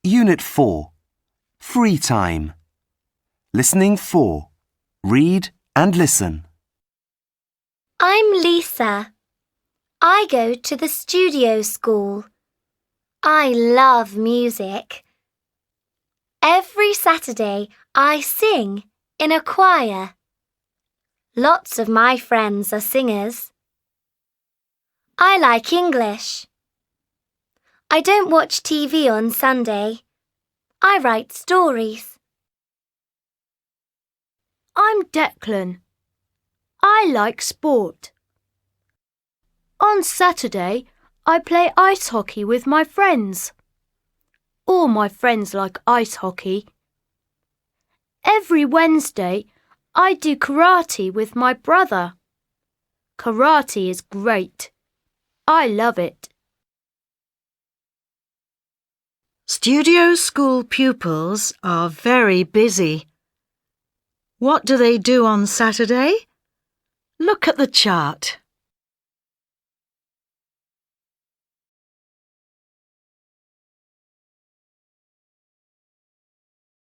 Unit 4. Free time. Listening 4. Read and listen. I'm Lisa. I go to the studio school. I love music. Every Saturday I sing in a choir. Lots of my friends are singers. I like English. I don't watch TV on Sunday. I write stories. I'm Declan. I like sport. On Saturday, I play ice hockey with my friends. All my friends like ice hockey. Every Wednesday, I do karate with my brother. Karate is great. I love it. Studio school pupils are very busy. What do they do on Saturday? Look at the chart.